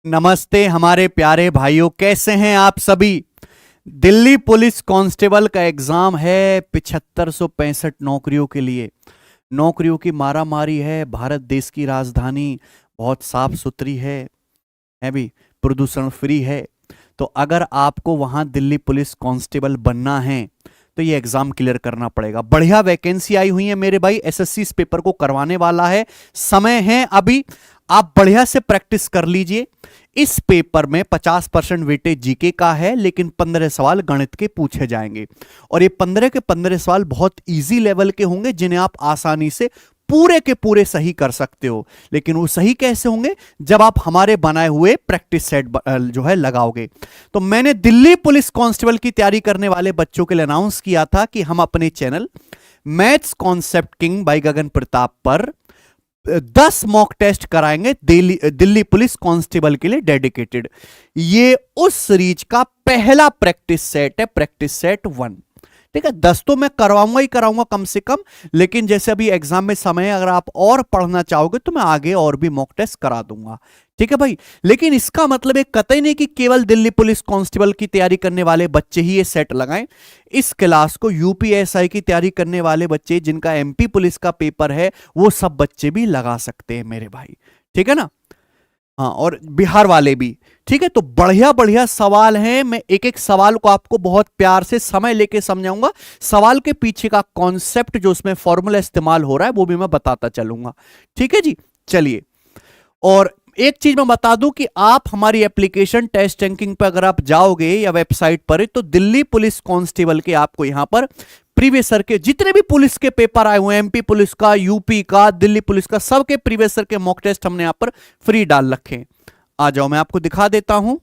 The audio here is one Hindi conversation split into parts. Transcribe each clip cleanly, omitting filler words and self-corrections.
नमस्ते हमारे प्यारे भाइयों, कैसे हैं आप सभी। दिल्ली पुलिस कांस्टेबल का एग्जाम है 7565 नौकरियों के लिए। नौकरियों की मारामारी है। भारत देश की राजधानी बहुत साफ सुथरी है भी, प्रदूषण फ्री है। तो अगर आपको वहां दिल्ली पुलिस कांस्टेबल बनना है तो ये एग्जाम क्लियर करना पड़ेगा। बढ़िया वैकेंसी आई हुई है मेरे भाई। एसएससी इस पेपर को करवाने वाला है, समय है अभी। आप बढ़िया से प्रैक्टिस कर लीजिए। इस पेपर में 50% वेटेज जीके का है, लेकिन 15 सवाल गणित के पूछे जाएंगे। और ये 15 के 15 सवाल बहुत इजी लेवल के होंगे, जिन्हें आप आसानी से पूरे के पूरे सही कर सकते हो। लेकिन वो सही कैसे होंगे? जब आप हमारे बनाए हुए प्रैक्टिस सेट जो है लगाओगे। तो मैंने दिल्ली पुलिस कांस्टेबल की तैयारी करने वाले बच्चों के लिए अनाउंस किया था कि हम अपने channel maths concept king by Gagan Pratap पर 10 मॉक टेस्ट कराएंगे दिल्ली पुलिस कांस्टेबल के लिए डेडिकेटेड। ये उस सीरीज का पहला प्रैक्टिस सेट है, प्रैक्टिस सेट 1। ठीक है, 10 तो मैं करवाऊंगा ही कराऊंगा कम से कम। लेकिन जैसे अभी एग्जाम में समय है, अगर आप और पढ़ना चाहोगे तो मैं आगे और भी मॉक टेस्ट करा दूंगा। ठीक है भाई। लेकिन इसका मतलब एक कतई नहीं कि केवल दिल्ली पुलिस कांस्टेबल की तैयारी करने वाले बच्चे ही ये सेट लगाएं। इस क्लास को यूपीएसआई की तैयारी करने वाले बच्चे, जिनका एमपी पुलिस का पेपर है, वो सब बच्चे भी लगा सकते हैं मेरे भाई। ठीक है ना। हाँ, और बिहार वाले भी। ठीक है, तो बढ़िया बढ़िया सवाल हैं। मैं एक एक सवाल को आपको बहुत प्यार से समय लेके समझाऊंगा। सवाल के पीछे का कॉन्सेप्ट, जो उसमें फॉर्मूला इस्तेमाल हो रहा है, वो भी मैं बताता चलूंगा। ठीक है जी, चलिए। और एक चीज मैं बता दूं कि आप हमारी एप्लीकेशन टेस्ट रैंकिंग पर अगर आप जाओगे या वेबसाइट पर, तो दिल्ली पुलिस कांस्टेबल के आपको यहां पर प्रीवियस ईयर के जितने भी पुलिस के पेपर आए हुए हैं, एमपी पुलिस का, यूपी का, दिल्ली पुलिस का, सबके प्रीवियस ईयर के मॉक टेस्ट हमने यहां पर फ्री डाल रखे हैं। आ जाओ, मैं आपको दिखा देता हूं।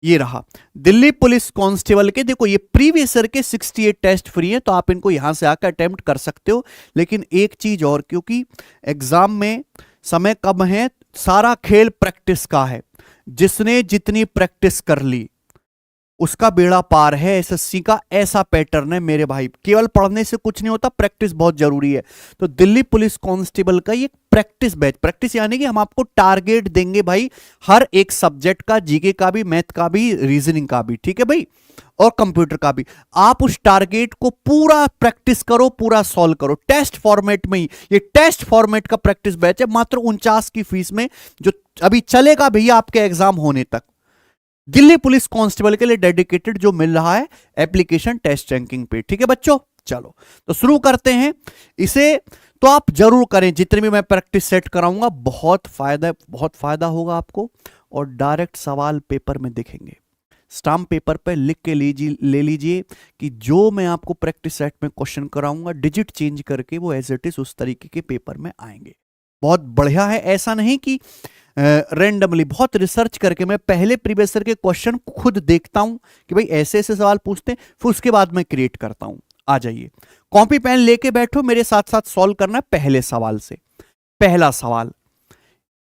ये रहा दिल्ली पुलिस कांस्टेबल के। देखो, ये प्रीवियस ईयर के 68 टेस्ट फ्री हैं, तो आप इनको यहां से आकर अटेम्प्ट कर सकते हो। लेकिन एक चीज और, क्योंकि एग्जाम में समय कम है, सारा खेल प्रैक्टिस का है। जिसने जितनी प्रैक्टिस कर ली उसका बेड़ा पार है। एसएससी का ऐसा पैटर्न है मेरे भाई। केवल पढ़ने से कुछ नहीं होता, प्रैक्टिस बहुत जरूरी है। तो दिल्ली पुलिस कांस्टेबल का ये प्रैक्टिस बैच, प्रैक्टिस यानी कि हम आपको टारगेट देंगे भाई, हर एक सब्जेक्ट का, जीके का भी, मैथ का भी, रीजनिंग का भी। ठीक है भाई, और कंप्यूटर का भी। आप उस टारगेट को पूरा प्रैक्टिस करो, पूरा सॉल्व करो टेस्ट फॉर्मेट में ही। ये टेस्ट फॉर्मेट का प्रैक्टिस बैच है, मात्र 49 की फीस में, जो अभी चलेगा भैया आपके एग्जाम होने तक। दिल्ली पुलिस कांस्टेबल के लिए डेडिकेटेड जो मिल रहा है एप्लीकेशन टेस्ट रैंकिंग पे। ठीक है बच्चों, चलो तो शुरू करते हैं इसे। तो आप जरूर करें, जितने भी मैं प्रैक्टिस सेट कराऊंगा, बहुत फायदा होगा आपको। और डायरेक्ट सवाल पेपर में दिखेंगे। स्टाम्प पेपर पे लिख के ले लीजिए कि जो मैं आपको प्रैक्टिस सेट में क्वेश्चन कराऊंगा, डिजिट चेंज करके वो एज इट इज उस तरीके के पेपर में आएंगे। बहुत बढ़िया है। ऐसा नहीं कि रैंडमली, बहुत रिसर्च करके मैं पहले प्रीवियस ईयर के क्वेश्चन खुद देखता हूं कि भाई ऐसे ऐसे सवाल पूछते हैं, फिर उसके बाद मैं क्रिएट करता हूं। आ जाइए, कॉपी पेन लेके बैठो, मेरे साथ साथ सॉल्व करना है पहले सवाल से। पहला सवाल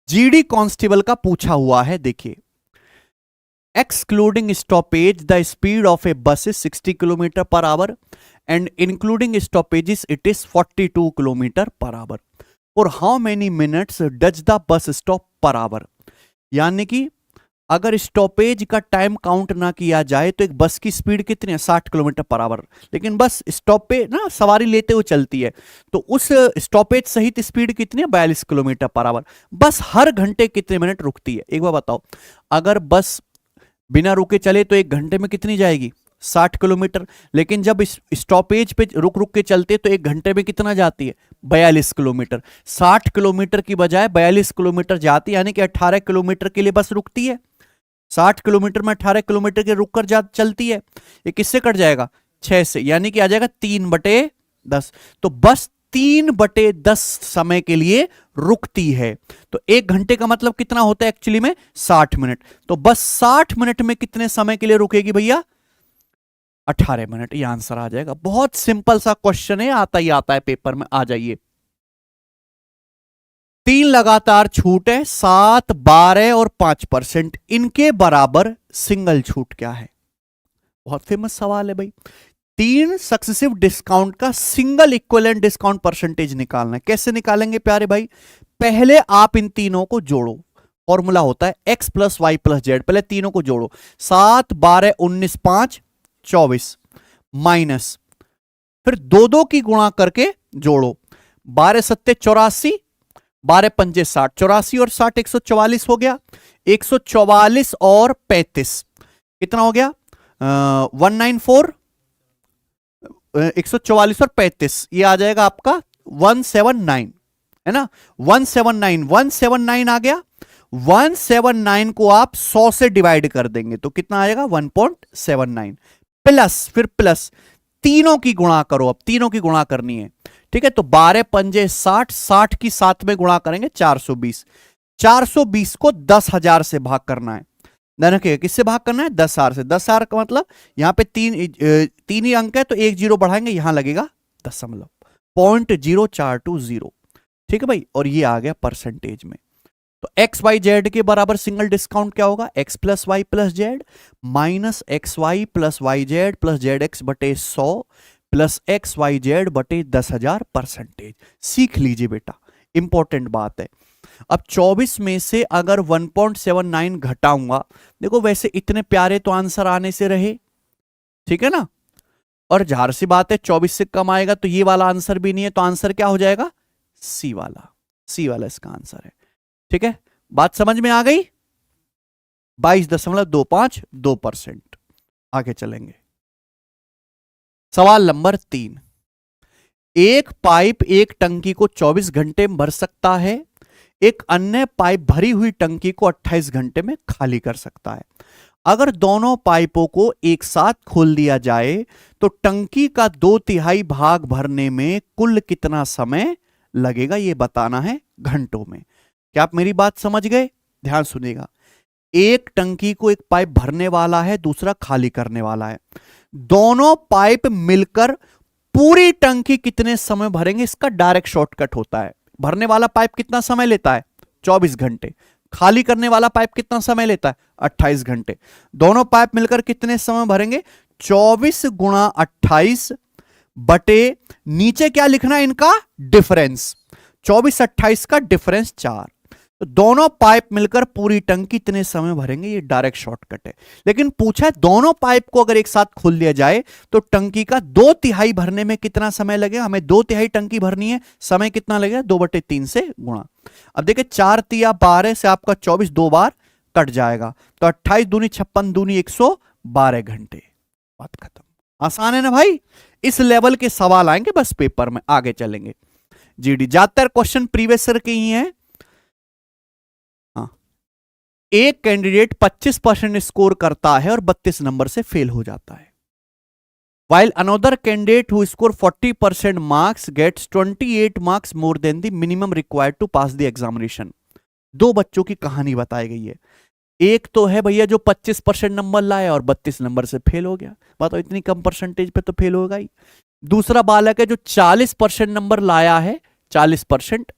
जीडी कांस्टेबल का पूछा हुआ है। देखिए, excluding stoppage the speed of a bus is 60 km per hour and including stoppages it is 42 km per hour. For how many minutes does the bus stop per hour? यानी कि अगर स्टॉपेज का टाइम काउंट ना किया जाए तो एक बस की स्पीड कितनी है? 60 किलोमीटर पर आवर। लेकिन बस स्टॉप पे ना सवारी लेते हुए चलती है, तो उस स्टॉपेज सहित स्पीड कितनी है? 42 किलोमीटर पर आवर। बस हर घंटे कितने मिनट रुकती है? एक बार बताओ, अगर बस बिना रुके चले तो एक घंटे में कितनी जाएगी? 60 किलोमीटर। लेकिन जब इस स्टॉपेज पे रुक रुक के चलते तो एक घंटे में कितना जाती है? 42 किलोमीटर। 60 किलोमीटर की बजाय 42 किलोमीटर जाती है, यानी कि 18 किलोमीटर के लिए बस रुकती है। 60 किलोमीटर में 18 किलोमीटर के रुक कर चलती है। ये किससे कट जाएगा? 6 से, यानी कि आ जाएगा 3/10। तो बस 3/10 समय के लिए रुकती है। तो एक घंटे का मतलब कितना होता है एक्चुअली में? 60 मिनट। तो बस 60 मिनट में कितने समय के लिए रुकेगी भैया? 18 मिनट। ये आंसर आ जाएगा। बहुत सिंपल सा क्वेश्चन है, आता ही आता है पेपर में। आ जाइए, 3 लगातार छूट है, 7, 12 और 5%। इनके बराबर सिंगल छूट क्या है? बहुत फेमस सवाल है भाई। 3 सक्सेसिव डिस्काउंट का सिंगल इक्विवेलेंट डिस्काउंट परसेंटेज निकालना है। कैसे निकालेंगे प्यारे भाई? पहले आप इन तीनों को जोड़ो। फॉर्मूला होता है x plus y plus z. पहले तीनों को जोड़ो, 7 12 19 5 24 माइनस, फिर दो दो की गुणा करके जोड़ो, 12 सत्ते 84, 12 पंजे 60, 84 और 60 144 हो गया। 144 और 35 कितना हो गया? 194, 144 और 35 ये आ जाएगा आपका 179, है ना? 179, 179 आ गया। 179 को आप 100 से डिवाइड कर देंगे तो कितना आएगा? 1.79 प्लस, फिर प्लस तीनों की गुणा करो, अब तीनों की गुणा करनी है, ठीक है? तो 12 पंजे 60, 60 की 7 में गुणा करेंगे 420, 420 को 10,000 से भाग करना है। किससे भाग करना है? 10,000 से। 10,000 का मतलब यहां पे तीन ही अंक है तो एक जीरो बढ़ाएंगे, यहां लगेगा दशमलव, 0.0420, ठीक है भाई। और ये आ गया परसेंटेज में। तो एक्स वाई जेड के बराबर सिंगल डिस्काउंट क्या होगा? X plus y plus z minus x y plus y z plus z x बटे 100 प्लस एक्स वाई जेड बटे 10,000 परसेंटेज। सीख लीजिए बेटा, इंपॉर्टेंट बात है। अब 24 में से अगर 1.79 घटाऊंगा, देखो वैसे इतने प्यारे तो आंसर आने से रहे, ठीक है ना? और जाहिर सी बात है 24 से कम आएगा तो ये वाला आंसर भी नहीं है, तो आंसर क्या हो जाएगा? सी वाला, सी वाला इसका आंसर है, ठीक है? बात समझ में आ गई? 22.252%। आगे चलेंगे। सवाल नंबर 3, एक पाइप एक टंकी को 24 घंटे में भर सकता है, एक अन्य पाइप भरी हुई टंकी को 28 घंटे में खाली कर सकता है। अगर दोनों पाइपों को एक साथ खोल दिया जाए तो टंकी का 2/3 भाग भरने में कुल कितना समय लगेगा, यह बताना है घंटों में। क्या आप मेरी बात समझ गए? ध्यान सुनिएगा। एक टंकी को एक पाइप भरने वाला है, दूसरा खाली करने वाला है। दोनों पाइप मिलकर पूरी टंकी कितने समय भरेंगे, इसका डायरेक्ट शॉर्टकट होता है। भरने वाला पाइप कितना समय लेता है? 24 घंटे। खाली करने वाला पाइप कितना समय लेता है? 28 घंटे। दोनों पाइप मिलकर कितने समय भरेंगे? 24 गुणा 28 बटे नीचे क्या लिखना है इनका? डिफरेंस। 24 28 का डिफरेंस 4। तो दोनों पाइप मिलकर पूरी टंकी कितने समय भरेंगे, ये डायरेक्ट शॉर्टकट है। लेकिन पूछा है दोनों पाइप को अगर एक साथ खोल दिया जाए तो टंकी का 2/3 भरने में कितना समय लगेगा। हमें 2/3 टंकी भरनी है, समय कितना लगेगा? 2/3 से गुणा। अब देखिए 4 तिया 12 से आपका 24 दो बार कट जाएगा, तो 28 दूनी 56 दूनी 112 घंटे। बात खत्म। आसान है ना भाई? इस लेवल के सवाल आएंगे बस पेपर में। आगे चलेंगे। जीडी ज्यादातर क्वेश्चन प्रीवियस ईयर के ही हैं। एक कैंडिडेट 25% स्कोर करता है और 32 नंबर से फेल हो जाता है, while another candidate who score 40% marks gets 28 marks more than the minimum required to pass the examination। दो बच्चों की कहानी बताई गई है। एक तो है भैया जो 25% नंबर लाया और 32 नंबर से फेल हो गया। बताओ इतनी कम परसेंटेज पे तो फेल होगा ही। दूसरा बालक है जो 40% नंबर लाया है, 40%।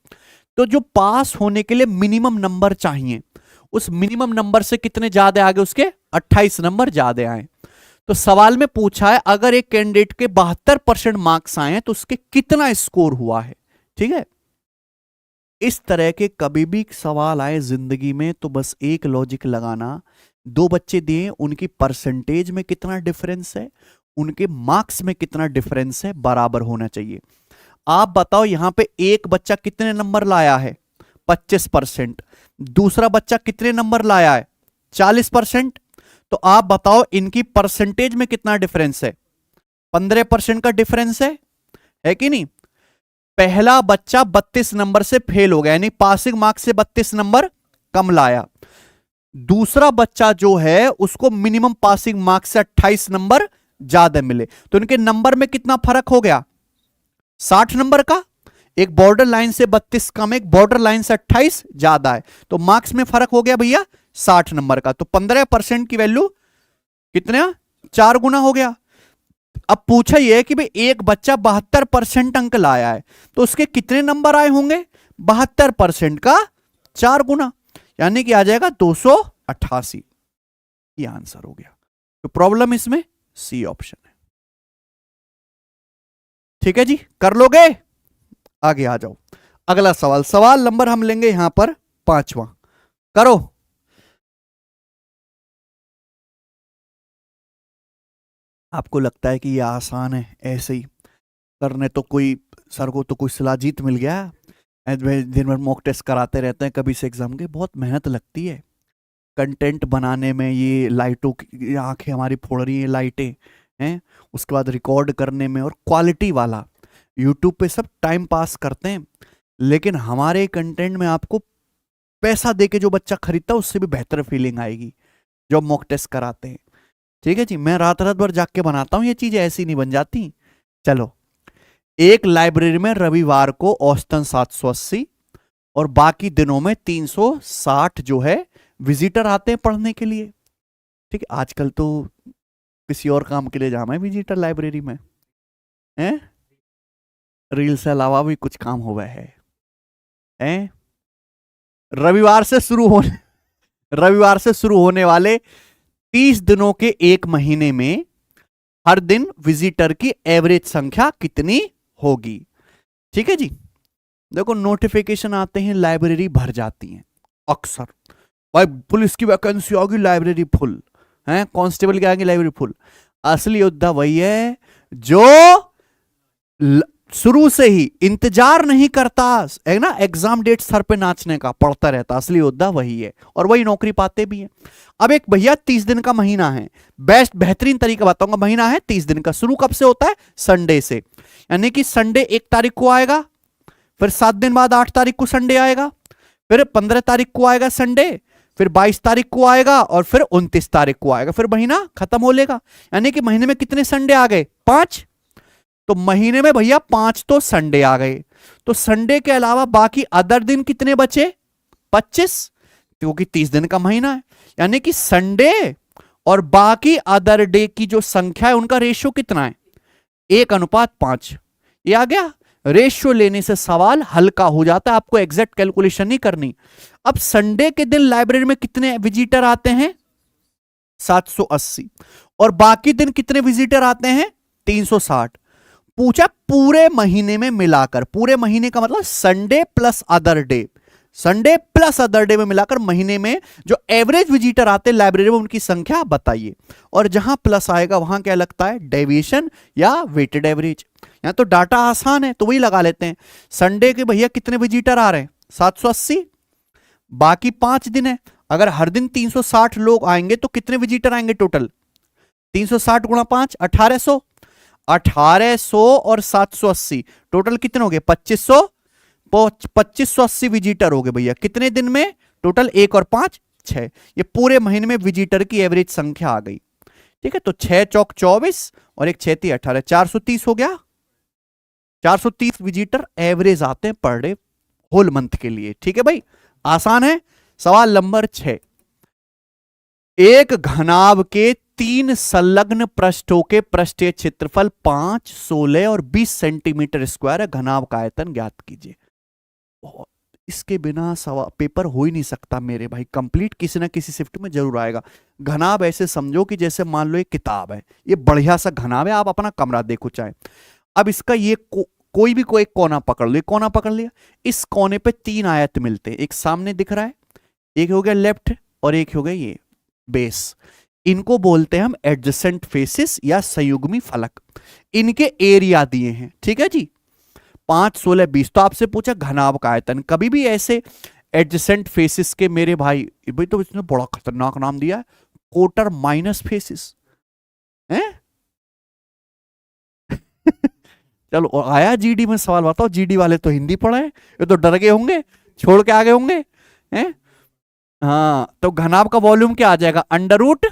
तो जो पास होने के लिए मिनिमम नंबर चाहिए, उस मिनिमम नंबर से कितने ज्यादा आगे? उसके 28 नंबर ज्यादा आए। तो सवाल में पूछा है अगर एक कैंडिडेट के 72% मार्क्स आए हैं तो उसके कितना स्कोर हुआ है, ठीक है? इस तरह के कभी भी सवाल आए जिंदगी में तो बस एक लॉजिक लगाना, दो बच्चे दिए, उनकी परसेंटेज में कितना डिफरेंस है, उनके मार्क्स में कितना डिफरेंस है, बराबर होना चाहिए। आप बताओ यहां पे एक बच्चा कितने नंबर लाया है? 25%। दूसरा बच्चा कितने नंबर लाया है? 40%। तो आप बताओ इनकी परसेंटेज में कितना डिफरेंस है? 15% का डिफरेंस है कि नहीं? पहला बच्चा 32 नंबर से फेल हो गया, यानी पासिंग मार्क्स से 32 नंबर कम लाया। दूसरा बच्चा जो है उसको मिनिमम पासिंग मार्क्स से 28 नंबर ज्यादा मिले। तो इनके नंबर में कितना फर्क हो गया? 60 नंबर का। एक बॉर्डर लाइन से 32 कम, एक बॉर्डर लाइन से 28 ज्यादा है, तो मार्क्स में फर्क हो गया भैया 60 नंबर का। तो 15% की वैल्यू कितना? 4 गुना हो गया। अब पूछा यह है कि भाई एक बच्चा 72% अंक लाया है तो उसके कितने नंबर आए होंगे? 72% का 4 गुना, यानी कि आ जाएगा 288। ये आंसर हो गया। तो प्रॉब्लम इसमें सी ऑप्शन है। ठीक है जी, कर लोगे? आगे आ जाओ। अगला सवाल, सवाल नंबर हम लेंगे यहां पर 5वां। करो। आपको लगता है कि ये आसान है, ऐसे ही करने तो कोई, सर को तो कोई शिलाजीत मिल गया। दिन भर मॉक टेस्ट कराते रहते हैं कभी से एग्जाम के, बहुत मेहनत लगती है कंटेंट बनाने में। ये लाइटों की आंखें हमारी फोड़ रही हैं लाइटें हैं, उसके बाद रिकॉर्ड करने में, और क्वालिटी वाला। यूट्यूब पे सब टाइम पास करते हैं, लेकिन हमारे कंटेंट में आपको पैसा दे के जो बच्चा खरीदता है उससे भी बेहतर फीलिंग आएगी जो मॉक टेस्ट कराते हैं। ठीक है जी, मैं रात रात भर जाग के बनाता हूँ, ये चीजें ऐसी नहीं बन जाती। चलो, एक लाइब्रेरी में रविवार को औसतन 780 और बाकी दिनों में 360 जो है विजिटर आते हैं पढ़ने के लिए। ठीक है, आजकल तो किसी और काम के लिए जाना है विजिटर लाइब्रेरी में, हैं? रील से अलावा भी कुछ काम हुआ है, हैं? रविवार से शुरू होने रविवार से शुरू होने वाले 30 दिनों के एक महीने में हर दिन विजिटर की एवरेज संख्या कितनी होगी? ठीक है जी, देखो नोटिफिकेशन आते हैं, लाइब्रेरी भर जाती है अक्सर। भाई पुलिस की वैकेंसी होगी, लाइब्रेरी फुल है, कांस्टेबल की आएगी, लाइब्रेरी फुल। असली योद्धा वही है जो शुरू से ही इंतजार नहीं करता है ना, एग्जाम डेट सर पे नाचने का, पढ़ता रहता। असली योद्धा वही है, और वही नौकरी पाते भी हैं। अब एक भैया 30 दिन का महीना है, बेहतरीन तरीका बताऊंगा। महीना है 30 दिन का, शुरू कब से होता है? संडे से। यानी कि संडे 1 तारीख को आएगा, फिर 7 दिन बाद 8 तारीख को संडे आएगा, फिर 15 तारीख को आएगा संडे, फिर 22 तारीख को आएगा, और फिर 29 तारीख को आएगा, फिर महीना खत्म हो लेगा। यानी कि महीने में कितने संडे आ गए? 5। तो महीने में भैया 5 तो संडे आ गए। तो संडे के अलावा बाकी अदर दिन कितने बचे? 25, क्योंकि 30 दिन का महीना है। यानी कि संडे और बाकी अदर डे की जो संख्या है उनका रेशियो कितना है? 1:5। ये आ गया। रेशियो लेने से सवाल हल्का हो जाता है, आपको एग्जैक्ट कैलकुलेशन नहीं करनी। अब संडे के दिन लाइब्रेरी में कितने विजिटर आते हैं? 780। और बाकी दिन कितने विजिटर आते हैं? 360। पूछा पूरे महीने में मिलाकर, पूरे महीने का मतलब Sunday plus other day, Sunday plus other day में मिलाकर महीने में जो एवरेज विजिटर आते हैं लाइब्रेरी में उनकी संख्या बताइए। और जहां प्लस आएगा वहां क्या लगता है? डेविएशन या वेटेड एवरेज। यहां तो डाटा आसान है तो वही लगा लेते हैं। संडे के भैया कितने विजिटर आ रहे हैं? 780। बाकी 5 दिन है, अगर हर दिन 360 लोग आएंगे तो कितने विजिटर आएंगे टोटल? 360 गुणा 5, 1800। 1800 और 780 टोटल कितने हो गए? 2500। 2580 विजिटर हो गए भैया कितने दिन में? टोटल 1 और 5 6। ये पूरे महीने में विजिटर की एवरेज संख्या आ गई। ठीक है, तो 6 चौक 24 और 1 6 3 18, 430 हो गया। 430 विजिटर एवरेज आते हैं पर डे होल मंथ के लिए। ठीक है भाई, आसान है। सवाल नंबर 6, एक घनाभ के 3 संलग्न पृष्ठों के पृष्ठीय क्षेत्रफल 5, 16 और 20 सेंटीमीटर स्क्वायर है। घनाभ का आयतन ज्ञात कीजिए। इसके बिना सवाल पेपर हो ही नहीं सकता मेरे भाई, कंप्लीट किसी ना किसी शिफ्ट में जरूर आएगा। घनाभ ऐसे समझो कि जैसे मान लो एक किताब है, ये बढ़िया सा घनाभ है, आप अपना कमरा देखो चाहे। अब इसका ये कोई भी कोई कोना पकड़ लो, कोना पकड़ लिया, इस कोने पे 3 आयत मिलते हैं। एक सामने दिख रहा है, एक हो गया लेफ्ट, और एक हो गया ये बेस। इनको बोलते हैं हम एडजेसेंट फेसिस या संयुग्मी फलक। इनके एरिया दिए हैं। ठीक है जी, 5, 16, 20। तो आपसे पूछा घनाभ का आयतन, कभी भी ऐसे एडजेसेंट फेसिस के मेरे भाई तो इसने बड़ा खतरनाक नाम दिया है, कोटर माइनस फेसिस है। चलो आया जीडी में सवाल, बताओ जीडी वाले तो हिंदी पढ़े, ये तो डर गए होंगे, छोड़ के आगे होंगे हैं। हाँ, तो घनाभ का वॉल्यूम क्या आ जाएगा? Under root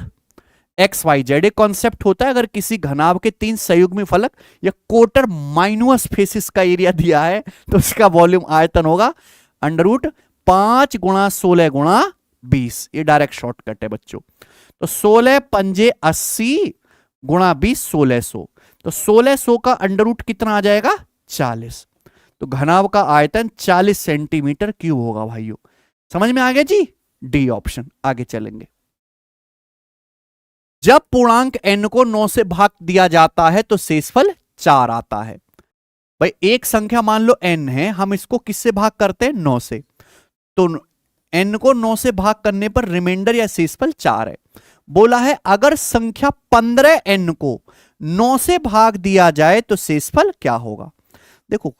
x y z. एक कॉन्सेप्ट होता है, अगर किसी घनाभ के 3 संयुग्मी फलक या कोटर माइनस फेसिस का एरिया दिया है तो उसका वॉल्यूम आयतन होगा अंडर रूट 5 गुणा 16 गुणा 20। ये डायरेक्ट शॉर्टकट है बच्चों। तो 16 पंजे 80 गुणा 20 1600। तो 1600 का अंडर रूट कितना आ जाएगा? 40। तो घनाभ का आयतन 40 सेंटीमीटर क्यूब होगा भाइयों। समझ में आ गया जी? D option. आगे चलेंगे। जब पूर्णांक n को 9 से भाग दिया जाता है तो शेषफल 4 आता है। भाई एक संख्या मान लो n है, हम इसको किससे भाग करते हैं? 9 से। तो n को 9 से भाग करने पर रिमाइंडर या शेषफल 4 है। बोला है अगर संख्या 15n को 9 से भाग दिया जाए तो शेषफल क्या होगा। देखो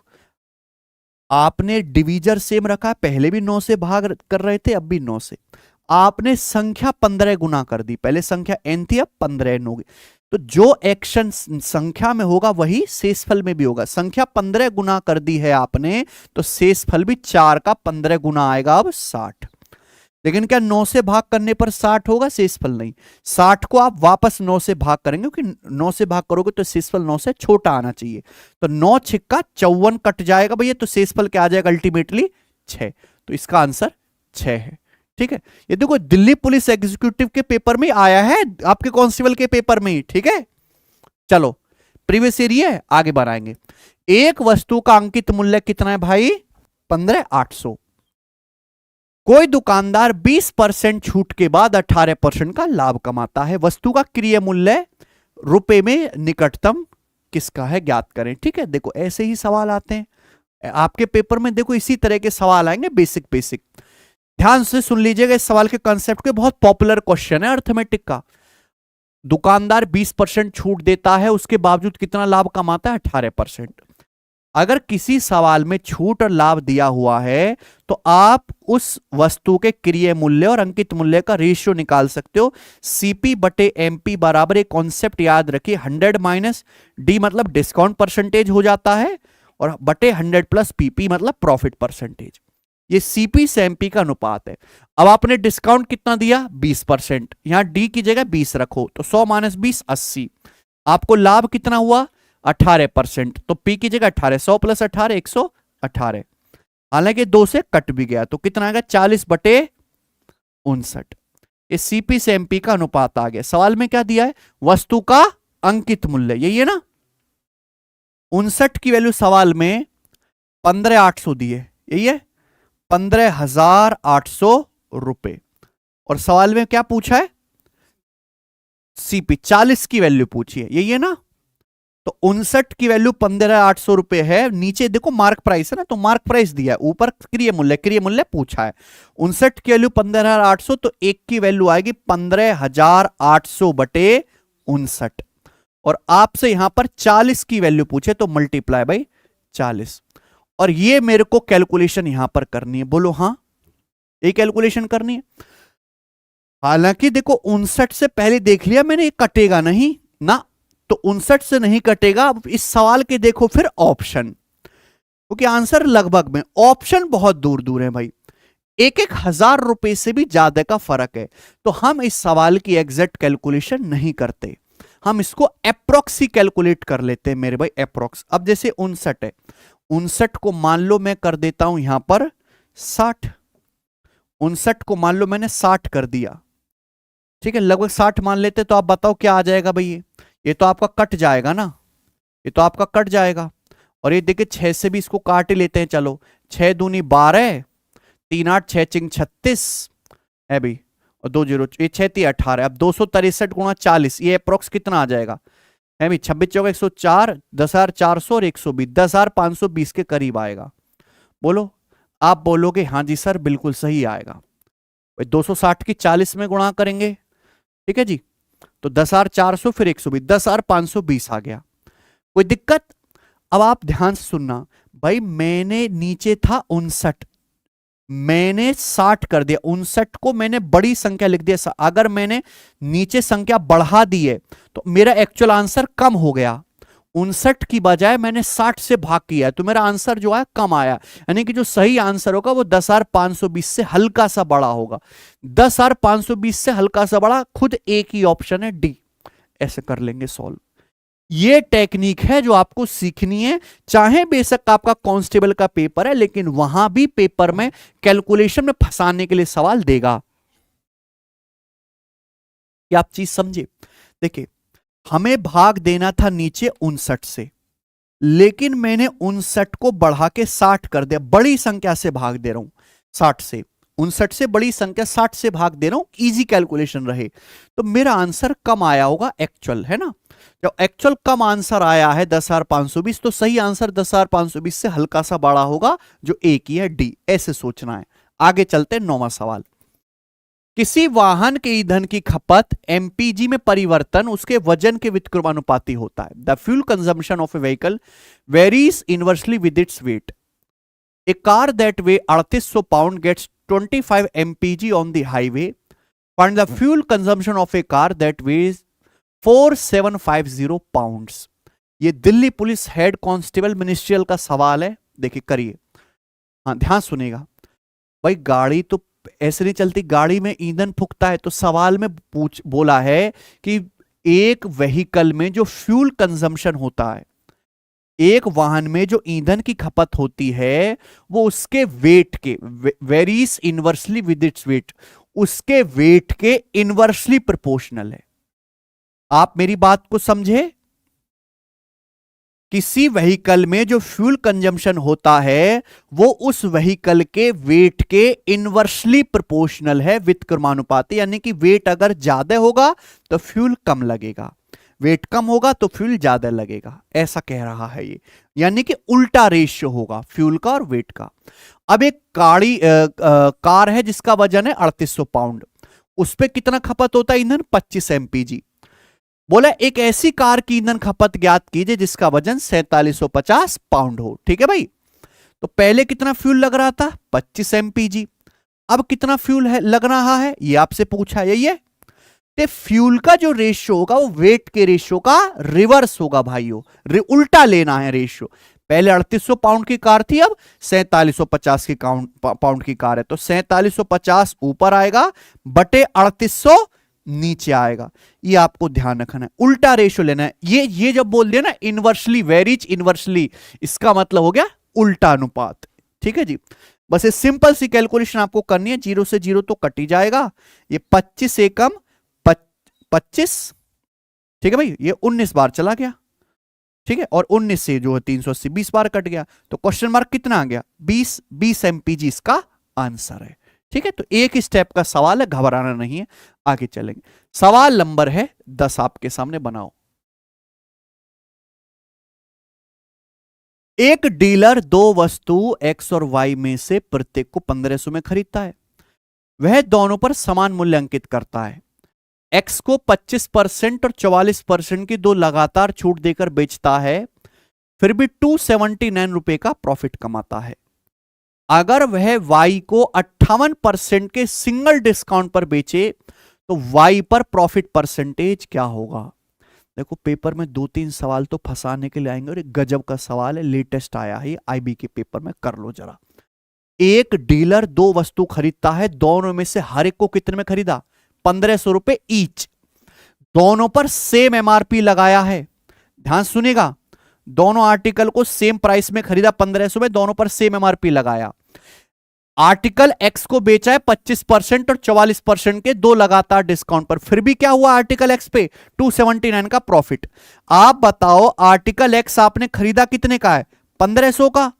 आपने डिवीजर सेम रखा, पहले भी 9 से भाग कर रहे थे, अब भी 9 से। आपने संख्या 15 गुना कर दी, पहले संख्या n थी अब 15n होगी, तो जो एक्शन संख्या में होगा वही शेषफल में भी होगा। संख्या 15 गुना कर दी है आपने तो शेषफल भी 4 का 15 गुना आएगा, अब 60। लेकिन क्या 9 से भाग करने पर 60 होगा, शेषफल नहीं। 60 को आप वापस 9 से भाग करेंगे क्योंकि 9 से भाग करोगे तो शेषफल 9 से छोटा आना चाहिए, तो 9 छिक्का 54 कट जाएगा भैया, तो शेषफल क्या आ जाएगा अल्टीमेटली 6। तो इसका आंसर 6 है। ठीक है, ये देखो दिल्ली पुलिस एग्जीक्यूटिव के पेपर में आया है, आपके कांस्टेबल के पेपर में ही। ठीक है, चलो प्रीवियस ईयर है, आगे बढ़ाएंगे। एक वस्तु का अंकित मूल्य कितना है भाई, 15,800। कोई दुकानदार 20% छूट के बाद 18% का लाभ कमाता है। वस्तु का क्रय मूल्य रुपए में निकटतम किसका है, ज्ञात करें। ठीक है, देखो ऐसे ही सवाल आते हैं आपके पेपर में, देखो इसी तरह के सवाल आएंगे, बेसिक बेसिक। ध्यान से सुन लीजिएगा इस सवाल के कंसेप्ट के, बहुत पॉपुलर क्वेश्चन है अर्थमेटिक का। दुकानदार 20% छूट देता है, उसके बावजूद कितना लाभ कमाता है, 18%। अगर किसी सवाल में छूट और लाभ दिया हुआ है तो आप उस वस्तु के क्रय मूल्य और अंकित मूल्य का रेशियो निकाल सकते हो। सीपी बटे एमपी बराबर, एक कॉन्सेप्ट याद रखिए, 100 माइनस डी मतलब डिस्काउंट परसेंटेज हो जाता है, और बटे 100 प्लस पीपी मतलब प्रॉफिट परसेंटेज। ये सीपी से एमपी का अनुपात है। अब आपने डिस्काउंट कितना दिया, 20%, यहां डी की जगह 20 रखो तो 100 माइनस 20 80। आपको लाभ कितना हुआ, 18%, तो पी की जगह 18, 100 प्लस 18 118। हालांकि 2 से कट भी गया तो कितना आएगा, 40/59। ये सीपी से एमपी का अनुपात आ गया। सवाल में क्या दिया है, वस्तु का अंकित मूल्य, यही है ना। 59 की वैल्यू सवाल में 15,800 दी है, यही है 15,800 रुपए। और सवाल में क्या पूछा है, सीपी 40 की वैल्यू पूछी है, यही है ना। तो 59 की वैल्यू 15,800 रुपए है, नीचे देखो मार्क प्राइस है ना, तो मार्क प्राइस दिया है, ऊपर क्रय मूल्य पूछा है। 59 की वैल्यू 15,800, तो एक की वैल्यू आएगी 15,800 बटे 59। और आपसे यहां पर 40 की वैल्यू पूछे तो मल्टीप्लाई बाई 40। और ये मेरे को कैलकुलेशन यहां पर करनी है, बोलो हाँ, ये कैलकुलेशन करनी है। हालांकि देखो 59 से पहले देख लिया मैंने, ये कटेगा नहीं ना, तो 59 से नहीं कटेगा। अब इस सवाल के देखो फिर ऑप्शन, क्योंकि आंसर लगभग में, ऑप्शन बहुत दूर दूर है भाई, 1,000 रुपए से भी ज्यादा का फर्क है। तो हम इस सवाल की एग्जैक्ट कैलकुलेशन नहीं करते, हम इसको अप्रोक्सी कैलकुलेट कर लेते हैं मेरे भाई, अप्रोक्स। अब जैसे 59 है, 59 को मान लो मैं कर देता हूं यहां पर 60, 59 को मान लो मैंने 60 कर दिया, ठीक है, लगभग 60 मान लेते, तो आप बताओ क्या आ जाएगा भाई, ये तो आपका कट जाएगा ना, ये तो आपका कट जाएगा। और ये देखिए 6 से भी इसको काट ही लेते हैं, चलो 6 दूनी 12, 3 8 6 चिंग 36 है भाई, और 2 0, ये 6 3 18। अब 263 गुणा 40, ये अप्रोक्स कितना आ जाएगा है भाई, 26 चौका 104, 10,400 और 120, 10,520 के करीब आएगा। बोलो, आप बोलोगे हाँ जी सर बिल्कुल सही आएगा। 260 की 40 में गुणा करेंगे, ठीक है जी, तो 10,400 फिर 120, 10,520 आ गया। कोई दिक्कत। अब आप ध्यान से सुनना भाई, मैंने नीचे था 59, मैंने 60 कर दिया, 59 को मैंने बड़ी संख्या लिख दिया। अगर मैंने नीचे संख्या बढ़ा दी है तो मेरा एक्चुअल आंसर कम हो गया, 59 की बजाय मैंने 60 से भाग किया है, तो मेरा आंसर जो है कम आया। यानी कि जो सही आंसर होगा वो 10,520 से हल्का सा बड़ा होगा। 10,520 से हल्का सा बड़ा, खुद एक ही ऑप्शन है डी। ऐसे कर लेंगे सॉल्व। ये टेक्निक है जो आपको सीखनी है, चाहे बेशक आपका कांस्टेबल का पेपर है, लेकिन वहां भी पेपर में कैलकुलेशन में फंसाने के लिए सवाल देगा। क्या आप चीज समझे। देखिए, हमें भाग देना था नीचे 59 से, लेकिन मैंने 59 को बढ़ा के 60 कर दिया, बड़ी संख्या से भाग दे रहा हूं 60 से, 59 से बड़ी संख्या 60 से भाग दे रहा हूं, इजी कैलकुलेशन रहे, तो मेरा आंसर कम आया होगा एक्चुअल, है ना। जब एक्चुअल कम आंसर आया है 10,520, तो सही आंसर 10,520 से हल्का सा बड़ा होगा, जो एक ही है डी। ऐसे सोचना है, आगे चलते हैं, 9वां सवाल। किसी वाहन के ईंधन की खपत एमपीजी में परिवर्तन उसके वजन के व्युत्क्रमानुपाती होता है। The fuel consumption of a vehicle varies inversely with its weight. A car that weighs 3800 pound gets 25 mpg on the highway. Find the fuel consumption of a car that weighs 4750 pounds. ये Delhi police head constable ministerial का सवाल है, देखिए करिए, हाँ ध्यान सुनेगा भाई। गाड़ी तो ऐसे नहीं चलती, गाड़ी में ईंधन फूकता है। तो सवाल में बोला है कि एक व्हीकल में जो फ्यूल कंजम्पशन होता है, एक वाहन में जो ईंधन की खपत होती है, वो उसके वेट के, varies inversely with its wait, उसके वेट के इनवर्सली प्रोपोर्शनल है। आप मेरी बात को समझे? किसी व्हीकल में जो फ्यूल कंजम्पशन होता है वो उस व्हीकल के वेट के इनवर्सली प्रोपोर्शनल है, व्युत्क्रमानुपाती। यानी कि वेट अगर ज्यादा होगा तो फ्यूल कम लगेगा, वेट कम होगा तो फ्यूल ज्यादा लगेगा, ऐसा कह रहा है ये। यानी कि उल्टा रेशियो होगा फ्यूल का और वेट का। अब एक कार है जिसका वजन है 3800 पाउंड, उस पर कितना खपत होता है ईंधन? 25 mpg। बोला एक ऐसी कार की ईंधन खपत ज्ञात कीजिए जिसका वजन 4750 पाउंड हो। ठीक है भाई, तो पहले कितना फ्यूल लग रहा था? 25 mpg। अब कितना फ्यूल है लग रहा है, ये आपसे पूछा, यही है। तो फ्यूल का जो रेशियो होगा वो वेट के रेशियो का रिवर्स होगा भाइयों, उल्टा लेना है रेशियो। पहले 3800 पाउंड की कार थी, अब 4750 की पाउंड की कार है, तो 4750 ऊपर आएगा बटे 3800 नीचे आएगा। ये आपको ध्यान रखना है, उल्टा रेशियो लेना है। ये जब बोल दिया ना इनवर्सली, वेरीज इनवर्सली, इसका मतलब हो गया उल्टा अनुपात। ठीक है जी, बस ये सिंपल सी कैलकुलेशन आपको करनी है। 0 से 0 तो कट ही जाएगा, ये 25 एकम 25, ठीक है भाई, ये 19 बार चला गया। ठीक है, और 19 से जो है 380 20 बार कट गया, तो क्वेश्चन मार्क कितना आ गया? 20 mpg इसका आंसर है। ठीक है, तो एक स्टेप का सवाल है, घबराना नहीं है, आगे चलेंगे। सवाल नंबर है 10 आपके सामने, बनाओ। एक डीलर दो वस्तु एक्स और वाई में से प्रत्येक को 1500 में खरीदता है। वह दोनों पर समान मूल्य अंकित करता है। एक्स को 25% और 44% की दो लगातार छूट देकर बेचता है, फिर भी 279 रुपए का प्रॉफिट कमाता है। अगर वह वाई को 58% के सिंगल डिस्काउंट पर बेचे तो वाई पर प्रॉफिट परसेंटेज क्या होगा? देखो पेपर में 2-3 सवाल तो फंसाने के लिए आएंगे, और एक गजब का सवाल है, लेटेस्ट आया है आईबी के पेपर में, कर लो जरा। एक डीलर दो वस्तु खरीदता है, दोनों में से हर एक को कितने में खरीदा? 1500 रुपए ईच। दोनों पर सेम एमआरपी लगाया है, ध्यान सुनेगा, दोनों आर्टिकल को सेम प्राइस में खरीदा 1500 में, दोनों पर सेम एमआरपी लगाया। आर्टिकल एक्स को बेचा है 25% और 44% के दो लगातार डिस्काउंट पर, फिर भी क्या हुआ आर्टिकल एक्स पे? 279 का प्रॉफिट। आप बताओ आर्टिकल एक्स आपने खरीदा कितने का है? 1500 का,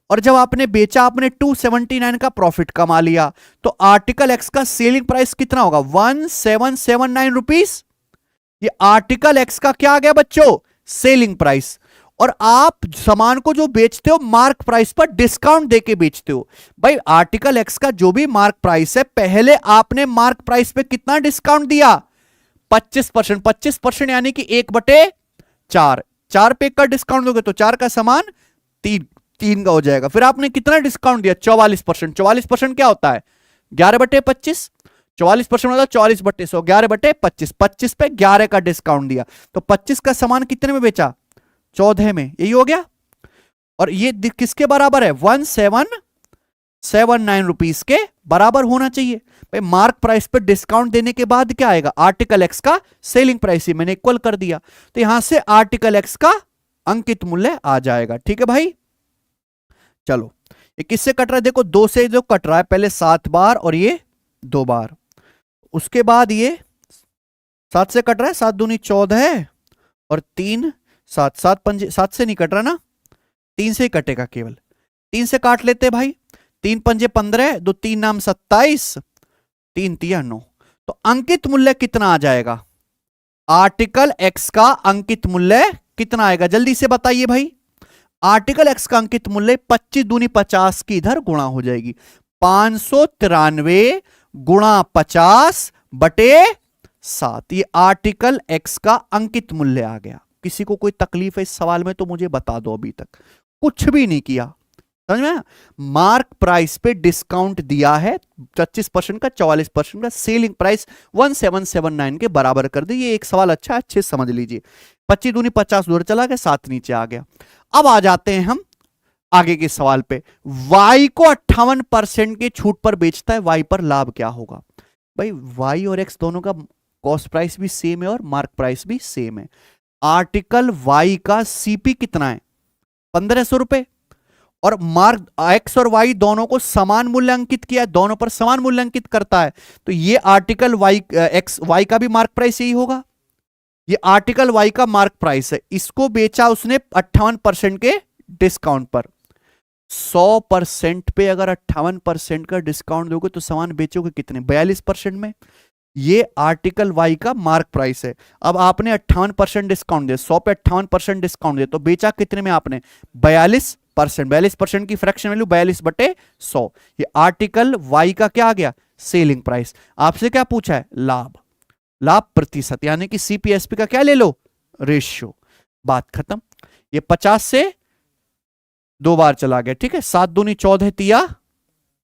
और जब आपने बेचा आपने 279 का प्रॉफिट कमा लिया, तो आर्टिकल एक्स का सेलिंग प्राइस कितना होगा? 1779 रुपीस। ये आर्टिकल एक्स का क्या आ गया बच्चों? Selling price. और आप सामान को जो बेचते हो मार्क प्राइस पर डिस्काउंट देके बेचते हो। भाई आर्टिकल एक्स का जो भी मार्क प्राइस है, पहले आपने मार्क प्राइस पे कितना डिस्काउंट दिया? 25%। 25% यानी कि 1/4, 4 पे का डिस्काउंट दोगे तो 4 का सामान 3 का हो जाएगा। फिर आपने कितना डिस्काउंट दिया? 44%। 44% क्या होता है? 11/25। 44% मतलब 44/100, 11/25। 25 पे 11 का डिस्काउंट दिया, तो 25 का सामान कितने में बेचा? 14 में, यही हो गया। और ये किसके बराबर है? 1779 रुपीस के बराबर होना चाहिए। भाई मार्क प्राइस पे डिस्काउंट देने के बाद क्या आएगा? आर्टिकल एक्स का सेलिंग प्राइस, ही मैंने इक्वल कर दिया, तो यहां से आर्टिकल एक्स का अंकित मूल्य आ जाएगा। ठीक है भाई, चलो ये किससे कट रहा है? देखो 2 से जो कट रहा है, पहले 7 बार और ये 2 बार, उसके बाद ये 7 से कट रहा है, 7 दूनी 14 है और 3 7, 7 पंजे 7 से नहीं कट रहा ना, 3 से ही कटेगा केवल, 3 से काट लेते भाई। 3 पंजे 15, 2 3 नाम 27, 3 तिया 9, तो अंकित मूल्य कितना आ जाएगा? आर्टिकल एक्स का अंकित मूल्य कितना आएगा? जल्दी से बताइए भाई। आर्टिकल एक्स का अंकित मूल्य 25 दूनी 50 की इधर गुणा हो जाएगी। 593 गुणा 50 बटे 7, ये आर्टिकल एक्स का अंकित मूल्य आ गया। किसी को कोई तकलीफ है इस सवाल में तो मुझे बता दो, अभी तक कुछ भी नहीं किया, समझ में? मार्क प्राइस पे डिस्काउंट दिया है 25% का, 44% का, सेलिंग प्राइस 1779 के बराबर कर दी। ये एक सवाल अच्छा, अच्छे से समझ लीजिए। 25 दूनी 50 दूर चला गया, 7 नीचे आ गया। अब आ जाते हैं हम आगे के सवाल पे। वाई को 58% के छूट पर बेचता है, वाई पर लाभ क्या होगा? भाई वाई और एक्स दोनों का कॉस्ट प्राइस भी सेम है और मार्क प्राइस भी सेम है। आर्टिकल वाई का सीपी कितना है? 1500 रुपए, और मार्क एक्स और वाई दोनों को समान मूल्य अंकित किया है, दोनों पर समान मूल्य अंकित करता है, तो ये आर्टिकल वाई एक्स वाई का भी मार्क प्राइस यही होगा। ये आर्टिकल वाई का मार्क प्राइस है, इसको बेचा उसने 58% के डिस्काउंट पर। 100% पे अगर 58% का डिस्काउंट दोगे तो सामान बेचोगे कितने? 42% में। ये आर्टिकल वाई का मार्क प्राइस है। अब आपने 58% डिस्काउंट दिया, 100 पे 58% डिस्काउंट दिया, तो बेचा कितने में आपने? 42%। 42% की फ्रैक्शन वैल्यू 42/100। ये आर्टिकल वाई का क्या आ गया? Selling price. आपसे क्या पूछा है? लाभ, लाभ प्रतिशत, यानी कि सीपीएसपी का क्या ले लो? रेशियो। बात खत्म। ये 50 से 2 बार चला गया, ठीक है। 7 दूनी 14 तिया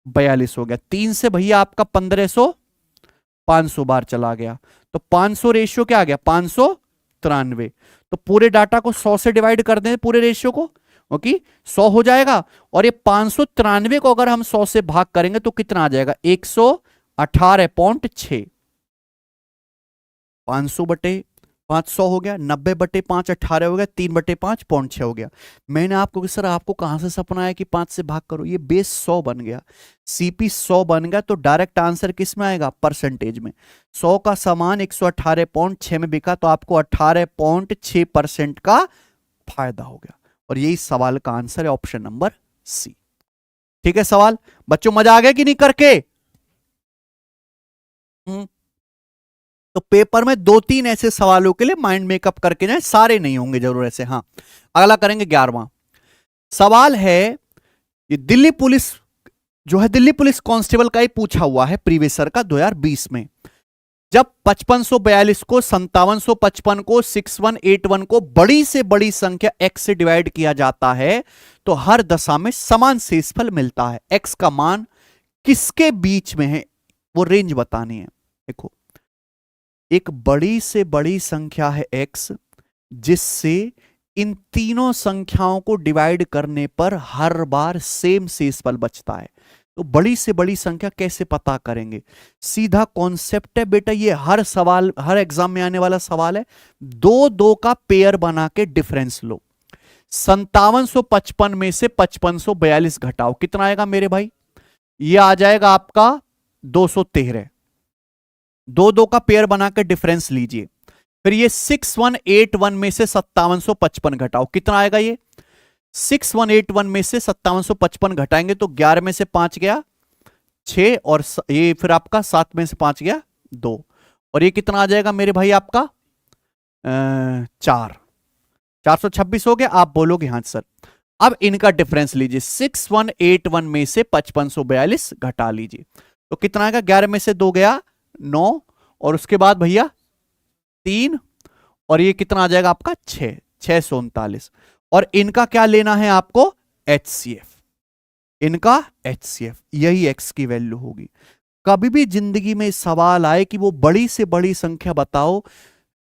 42 हो गया। 3 से भैया आपका 1500 500 बार चला गया, तो 500 रेशियो क्या आ गया? 593। तो पूरे डाटा को 100 से डिवाइड कर दें, पूरे रेशियो को, ओके 100 हो जाएगा। और ये 593 को अगर हम 100 से भाग करेंगे तो कितना आ जाएगा? 118.6। 500 बटे 500 हो गया, 90 बटे 5 18 हो गया, 3/5 हो गया। मैंने आपको सर आपको कहां से सपना है कि 5 से भाग करो? ये बेस 100 बन गया, सीपी 100 बन गया, तो डायरेक्ट आंसर किस में आएगा? परसेंटेज में। 100 का सामान 118.6 में बिका, तो आपको 18.6% का फायदा हो गया। और यही सवाल का आंसर है, ऑप्शन नंबर सी। ठीक है सवाल बच्चों, मजा आ गया कि नहीं करके? तो पेपर में 2-3 ऐसे सवालों के लिए माइंड मेकअप करके जाए, सारे नहीं होंगे जरूर ऐसे। हाँ, अगला करेंगे 11वां सवाल है। ये दिल्ली पुलिस जो है, दिल्ली पुलिस कांस्टेबल का ही पूछा हुआ है प्रीवियस ईयर का 2020 में। जब 5542 को 5755 को 6181 को बड़ी से बड़ी संख्या x से डिवाइड किया जाता है तो हर दशा में समान शेषफल मिलता है। x का मान किसके बीच में है वो रेंज बतानी है। देखो, एक बड़ी से बड़ी संख्या है x, जिससे इन तीनों संख्याओं को डिवाइड करने पर हर बार सेम शेषफल बचता है। तो बड़ी से बड़ी संख्या कैसे पता करेंगे? सीधा कॉन्सेप्ट है बेटा, ये हर सवाल, हर एग्जाम में आने वाला सवाल है। 2-2 का पेयर बना के डिफरेंस लो। 5755 में से 5542 घटाओ, कितना आएगा मेरे भाई? ये आ जाएगा आपका 213। 2-2 का पेयर बनाकर डिफरेंस लीजिए। फिर ये 6181 में से 5755 घटाओ, कितना आएगा? ये 6181 में से 5755 घटाएंगे तो 11 में से 5 गया 6, और ये फिर आपका 7 में से 5 गया 2, और ये कितना आ जाएगा मेरे भाई आपका 426 हो गया। आप बोलोगे हाँ सर। अब इनका डिफरेंस लीजिए, 6181 में से 5542 घटा लीजिए तो कितना आएगा? 11 में से 2 गया 9, और उसके बाद भैया 3, और ये कितना आ जाएगा आपका 639। और इनका क्या लेना है आपको? HCF, इनका HCF, यही x की वैल्यू होगी। कभी भी जिंदगी में सवाल आए कि वो बड़ी से बड़ी संख्या बताओ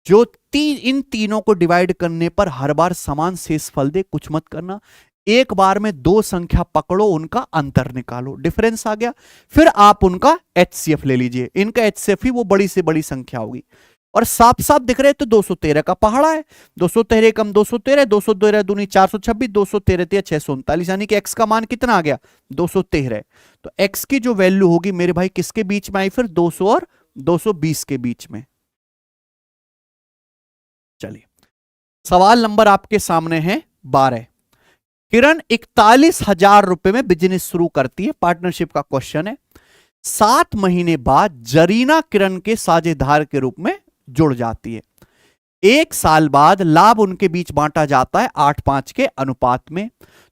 जो इन तीनों को डिवाइड करने पर हर बार समान शेषफल दे, कुछ मत करना। एक बार में 2 संख्या पकड़ो, उनका अंतर निकालो, डिफरेंस आ गया, फिर आप उनका HCF ले लीजिए। इनका HCF ही वो बड़ी से बड़ी संख्या होगी। और साफ साफ दिख रहे तो 213 का पहाड़ा है। 213 कम 213, 213 दूनी 426, 213 तिया 639, यानी कि x का मान कितना आ गया? 213। तो x की जो वैल्यू होगी मेरे भाई किसके बीच में आई? फिर 200 और 220 के बीच में। चलिए, सवाल नंबर आपके सामने है 12। किरण 41,000 रुपए में बिजनेस शुरू करती है, पार्टनरशिप का क्वेश्चन है। 7 महीने बाद जरीना किरण के साझेदार के रूप में जुड़ जाती है। 1 साल बाद लाभ उनके बीच बांटा जाता है 8-5 के अनुपात में।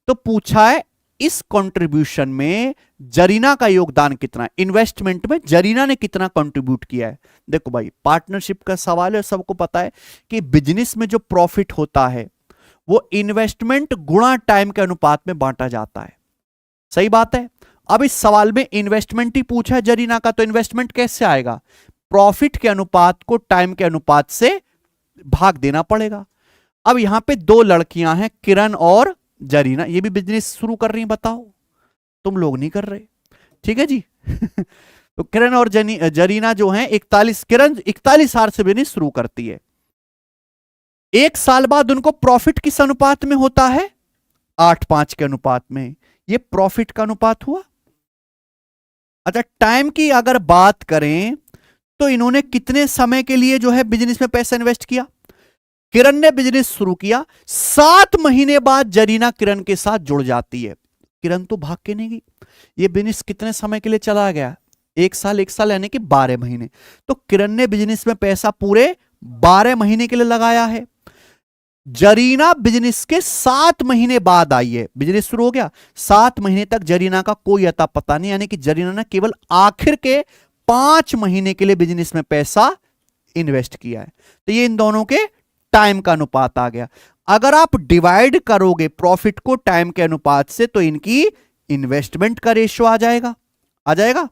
तो पूछा है इस कंट्रीब्यूशन में जरीना का योगदान कितना है, इन्वेस्टमेंट में जरीना ने कितना कंट्रीब्यूट किया है। देखो भाई, पार्टनरशिप का सवाल है, सबको पता है कि बिजनेस में जो प्रॉफिट होता है वो इन्वेस्टमेंट गुणा टाइम के अनुपात में बांटा जाता है। सही बात है। अब इस सवाल में इन्वेस्टमेंट ही पूछा है जरीना का, तो इन्वेस्टमेंट कैसे आएगा, प्रॉफिट के अनुपात को टाइम के अनुपात से भाग देना पड़ेगा। अब यहां पे दो लड़कियां हैं, किरण और जरीना, ये भी बिजनेस शुरू कर रही हैं, बताओ, तुम लोग नहीं कर रहे, ठीक है जी। तो किरण और जरीना जो हैं 41, किरण 41,000 से बिजनेस शुरू करती है। एक साल बाद उनको प्रॉफिट किस अनुपात में होता है, 8:5 के अनुपात में। ये प्रॉफिट का अनुपात हुआ। अच्छा, टाइम की अगर बात करें तो इन्होंने कितने समय के लिए जो है बिजनेस में पैसा इन्वेस्ट किया, किरण ने बिजनेस शुरू किया, 7 महीने बाद जरीना किरण के साथ जुड़ जाती है। किरण तो भाग के नहीं गई, ये बिजनेस कितने समय के लिए चला गया, 1 साल, 1 साल यानी कि 12 महीने। तो किरण ने बिजनेस में पैसा पूरे 12 महीने के लिए लगाया है। जरीना बिजनेस के 7 महीने बाद आई है, बिजनेस शुरू हो गया, 7 महीने तक जरीना का कोई अता पता नहीं, यानी कि जरीना ने केवल आखिर के 5 महीने के लिए बिजनेस में पैसा इन्वेस्ट किया है। तो ये इन दोनों के टाइम का अनुपात आ गया। अगर आप डिवाइड करोगे प्रॉफिट को टाइम के अनुपात से तो इनकी इन्वेस्टमेंट का रेशियो आ जाएगा, आ जाएगा।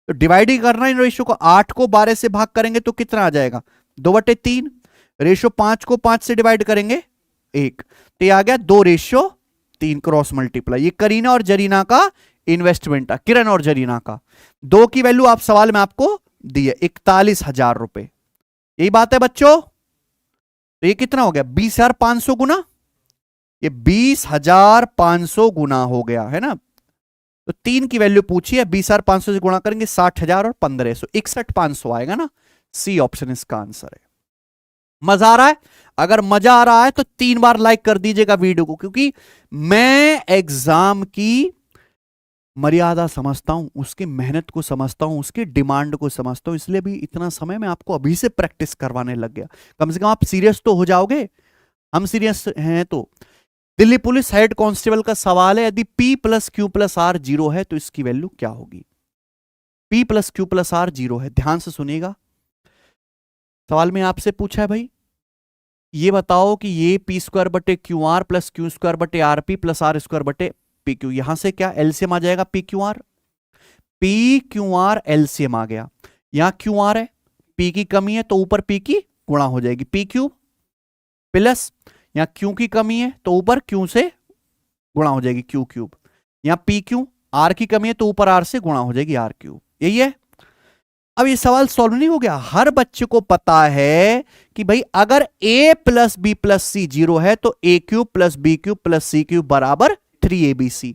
तो डिवाइड ही करना इन रेशियो को, 8 को 12 से भाग करेंगे तो कितना आ जाएगा, 2/3। रेशियो 5 को 5 से डिवाइड करेंगे 1, तो ये आ गया 2:3 क्रॉस मल्टीप्लाई। ये करीना और जरीना का इन्वेस्टमेंट है, किरण और जरीना का। 2 की वैल्यू आप सवाल में आपको दी है, 41,000 रुपए। यही बात है बच्चों। तो ये कितना हो गया, 20,500 गुना, ये 20,500 गुना हो गया है ना। तो 3 की वैल्यू पूछी है, 20,500 से गुणा करेंगे 60,000 और 1500, 61,500 आएगा ना। सी ऑप्शन इसका आंसर है। मजा आ रहा है? अगर मजा आ रहा है तो 3 बार लाइक कर दीजिएगा वीडियो को, क्योंकि मैं एग्जाम की मर्यादा समझता हूं, उसकी मेहनत को समझता हूं, उसकी डिमांड को समझता हूं, इसलिए भी इतना समय मैं आपको अभी से प्रैक्टिस करवाने लग गया। कम से कम आप सीरियस तो हो जाओगे, हम सीरियस हैं तो। दिल्ली पुलिस हेड कांस्टेबल का सवाल है, यदि P + Q + R 0 है तो इसकी वैल्यू क्या होगी। P + Q + R 0 है, ध्यान से सुनिएगा। सवाल में आपसे पूछा है भाई, ये बताओ कि ये P² / QR + Q² / RP + R² / PQ, यहां से क्या एलसीएम आ जाएगा, PQR एलसीएम आ गया। यहां QR है, P की कमी है तो ऊपर P की गुणा हो जाएगी, P³ प्लस यहां Q की कमी है तो ऊपर Q से गुणा हो जाएगी, Q³। यहां PQ, R की कमी है तो ऊपर R से गुणा हो जाएगी, R³। यही है। अब ये सवाल सॉल्व नहीं हो गया। हर बच्चे को पता है कि भाई अगर A + B + C 0 है तो A³ + B³ + C³ बराबर 3ABC।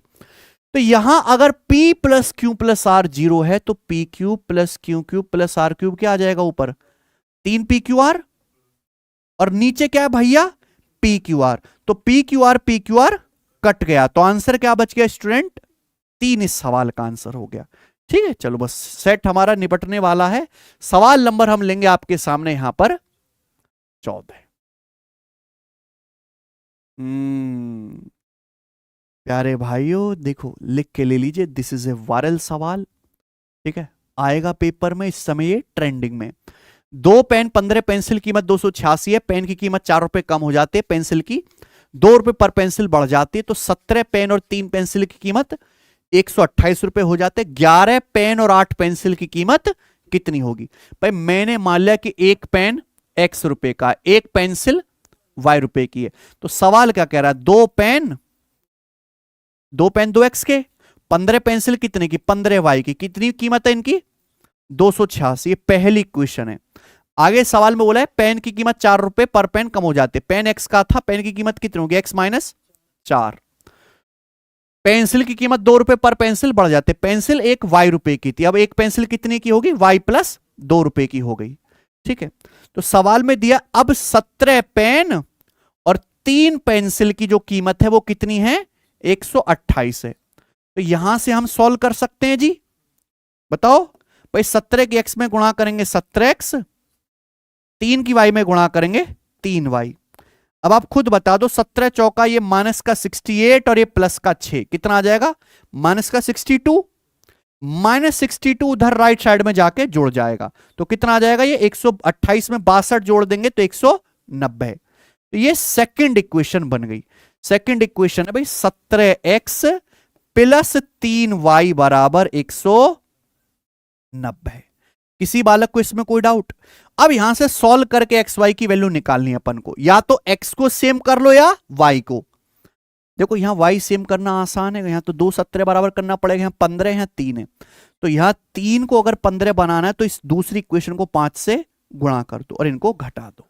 तो यहां अगर P + Q + R 0 है तो PQ + Q³ + R³ क्या आ जाएगा, ऊपर 3PQR, और नीचे क्या है भैया, PQR। तो PQR कट गया, तो आंसर क्या बच गया स्टूडेंट, 3 इस सवाल का आंसर हो गया। ठीक है, चलो बस सेट हमारा निपटने वाला है। सवाल नंबर हम लेंगे आपके सामने यहां पर 14। प्यारे भाइयों देखो, लिख के ले लीजिए, दिस इज ए वायरल सवाल। ठीक है, आएगा पेपर में, इस समय ये ट्रेंडिंग में। 2 पेन 15 पेंसिल कीमत 286 है, पेन की कीमत 4 रुपए कम हो जाती है, पेंसिल की 2 रुपए पर पेंसिल बढ़ जाती है, तो 17 पेन और 3 पेंसिल की कीमत 128 रुपए हो जाते। 11 पेन और 8 पेंसिल की कीमत कितनी होगी। भाई मैंने मान लिया कि एक पेन X रुपए का, एक पेंसिल Y रुपए की है, तो सवाल क्या कह रहा है, 2 पेन 2X के, 15 पेंसिल कितने की, 15Y की, कितनी कीमत है इनकी, 286। ये पहली क्वेश्चन है। आगे सवाल में बोला है पेन की कीमत 4 रुपए पर पेन कम हो जाते, पेन X का था, पेन की कीमत कितनी होगी, X - 4। पेंसिल की कीमत 2 रुपए पर पेंसिल बढ़ जाते, पेंसिल एक Y रुपए की थी, अब एक पेंसिल कितने की होगी, Y + 2 रुपए की हो गई। ठीक है, तो सवाल में दिया अब 17 पेन और 3 पेंसिल की जो कीमत है वो कितनी है, 128 है। तो यहां से हम सॉल्व कर सकते हैं जी, बताओ भाई। 17 की X में गुणा करेंगे 17X, 3 की Y में गुणा करेंगे 3Y। अब आप खुद बता दो, 17 चौका ये माइनस का 68 और ये प्लस का 6, कितना आ जाएगा? माइनस का 62, -62 उधर राइट साइड में जाके जुड़ जाएगा, तो कितना आ जाएगा? ये 128 में 62 जोड़ देंगे तो 190। तो ये सेकंड इक्वेशन बन गई। सेकंड इक्वेशन है भाई 17x प्लस 3y बराबर 190। किसी बालक को इसमें कोई डाउट? अब यहां से सॉल्व करके एक्स वाई की वैल्यू निकालनी है अपन को, या तो x को सेम कर लो या y को। देखो यहां y सेम करना आसान है, यहां तो 2 17 बराबर करना पड़ेगा, यहां 15 यहां 3 है, तो यहां 3 को अगर 15 बनाना है तो इस दूसरी इक्वेशन को 5 से गुणा कर दो और इनको घटा दो।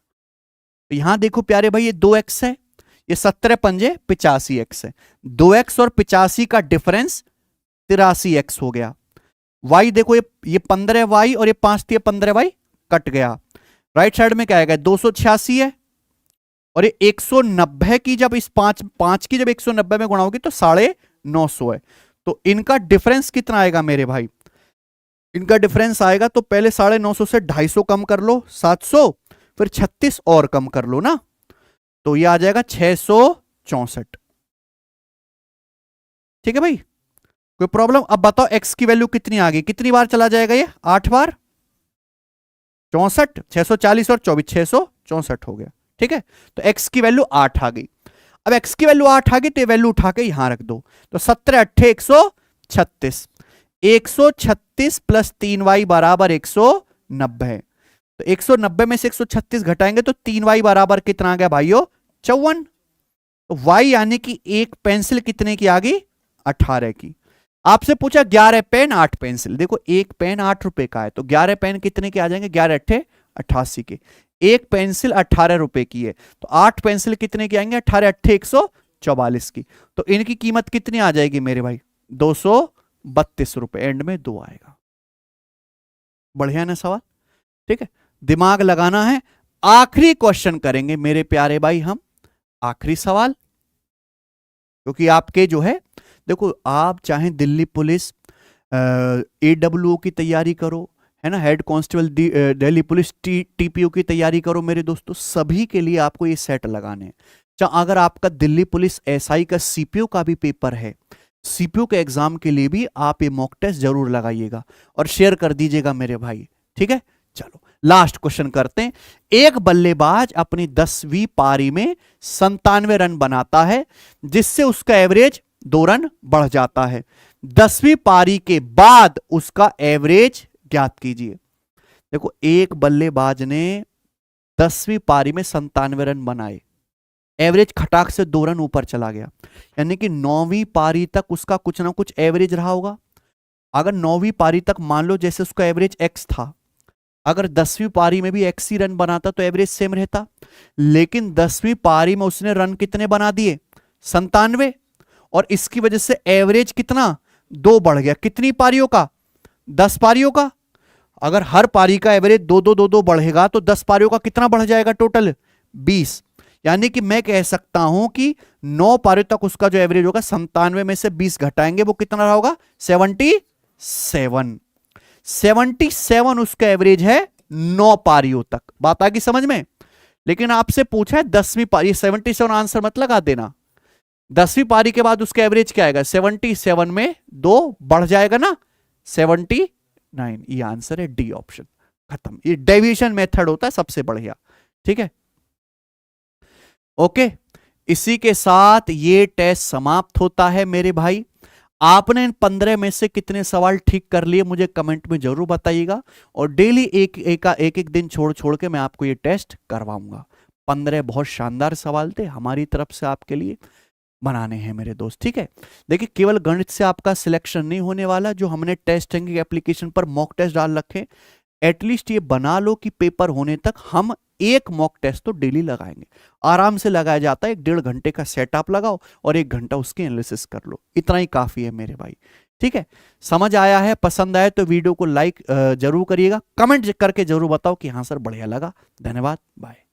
तो यहां देखो प्यारे भाई, ये 2x है, ये 17 पंजे 85x है, 2x और 85 का डिफरेंस 83x हो गया। y देखो, ये 15y और ये 5 थी, 15y कट गया। राइट साइड में क्या आएगा? 286 है, और ये 190 की जब इस 5 की जब 190 में गुणा होगी तो 950 है। तो इनका डिफरेंस कितना आएगा मेरे भाई? इनका डिफरेंस आएगा, तो पहले 950 से 250 कम कर लो 700, फिर 36 और कम कर लो ना, तो ये आ जाएगा 664। ठीक है भाई, कोई प्रॉब्लम? अब बताओ x की वैल्यू कितनी आ गई, कितनी बार चला जाएगा ये? 8 बार, 64, 640 और 24, 664 हो गया। ठीक है, तो x की वैल्यू 8 आ गई। अब x की वैल्यू 8 आ गई तो ये वैल्यू उठा के यहां रख दो, तो 17 8 136, 136 प्लस 3y बराबर 190। तो 190 में से 136 घटाएंगे तो 3y बराबर कितना आ गया भाइयों? 54। तो y यानी कि एक पेंसिल कितने की आ गई? 18 की। आपसे पूछा 11 पेन 8 पेंसिल, देखो एक पेन 8 रुपए का है, तो 11 पेन कितने के आ जाएंगे? 11 अट्ठे 88 के। एक पेंसिल 18 रुपए की है, तो 8 पेंसिल कितने की आएंगे? 18 अट्ठे 144 की। तो इनकी कीमत कितनी आ जाएगी मेरे भाई? 232 रुपए। एंड में 2 आएगा। बढ़िया ना सवाल? ठीक है, दिमाग लगाना है। आखिरी क्वेश्चन करेंगे मेरे प्यारे भाई हम, आखिरी सवाल, क्योंकि आपके जो है, देखो आप चाहे दिल्ली पुलिस AWO की तैयारी करो, है ना, head constable Delhi police TPO की तैयारी करो मेरे दोस्तों, सभी के लिए आपको ये सेट लगाने हैं। चाहे अगर आपका दिल्ली पुलिस SI का CPO का भी पेपर है, CPO के एग्जाम के लिए भी आप ये मॉक टेस्ट जरूर लगाइएगा और शेयर कर दीजिएगा मेरे भाई। ठीक है, चलो लास्ट क्वेश्चन करते हैं। एक बल्लेबाज अपनी 10वीं पारी में 97 रन बनाता है, जिससे उसका एवरेज 2 रन बढ़ जाता है। 10वीं पारी के बाद उसका एवरेज ज्ञात कीजिए। देखो एक बल्लेबाज ने 10वीं पारी में 97 रन बनाए, एवरेज खटाक से 2 रन ऊपर चला गया, यानी कि 9वीं पारी तक उसका कुछ ना कुछ एवरेज रहा होगा। अगर 9वीं पारी तक मान लो जैसे उसका एवरेज x था, अगर 10वीं पारी में भी x ही रन बनाता तो एवरेज सेम रहता, लेकिन 10वीं पारी में उसने रन कितने बना दिए? 97, और इसकी वजह से एवरेज कितना? 2 बढ़ गया। कितनी पारियों का? 10 पारियों का। अगर हर पारी का एवरेज 2-2 बढ़ेगा तो 10 पारियों का कितना बढ़ जाएगा टोटल? 20। यानी कि मैं कह सकता हूं कि 9 पारियों तक उसका जो एवरेज होगा 97 में से 20 घटाएंगे वो कितना रहा होगा? 77। 77 उसका एवरेज है 9 पारियों तक। बात आ गई समझ में? लेकिन आपसे पूछा है 10वीं पारी, 77 आंसर मत लगा देना। 10वीं पारी के बाद उसका एवरेज क्या आएगा? 77 में 2 बढ़ जाएगा ना, 79। ये आंसर है डी ऑप्शन। खत्म। ये डेविएशन मेथड होता है सबसे बढ़िया। ठीक है, ओके, इसी के साथ ये टेस्ट समाप्त होता है मेरे भाई। आपने इन 15 में से कितने सवाल ठीक कर लिए मुझे कमेंट में जरूर बताइएगा, और डेली एक दिन छोड़ छोड़ के मैं आपको ये टेस्ट करवाऊंगा। 15 बहुत शानदार सवाल थे हमारी तरफ से आपके लिए बनाने हैं मेरे दोस्त। ठीक है, देखिए केवल गणित से आपका सिलेक्शन नहीं होने वाला, जो हमने टेस्ट रैंकिंग एप्लीकेशन पर मॉक टेस्ट डाल रखे, एटलीस्ट ये बना लो कि पेपर होने तक हम एक मॉक टेस्ट तो डेली लगाएंगे। आराम से लगाया जाता है, 1.5 घंटे का सेटअप लगाओ और 1 घंटा उसकी एनालिसिस कर लो, इतना ही काफी है मेरे भाई। ठीक है, समझ आया है, पसंद आया तो वीडियो को लाइक जरूर करिएगा, कमेंट करके जरूर बताओ कि हाँ सर बढ़िया लगा। धन्यवाद, बाय।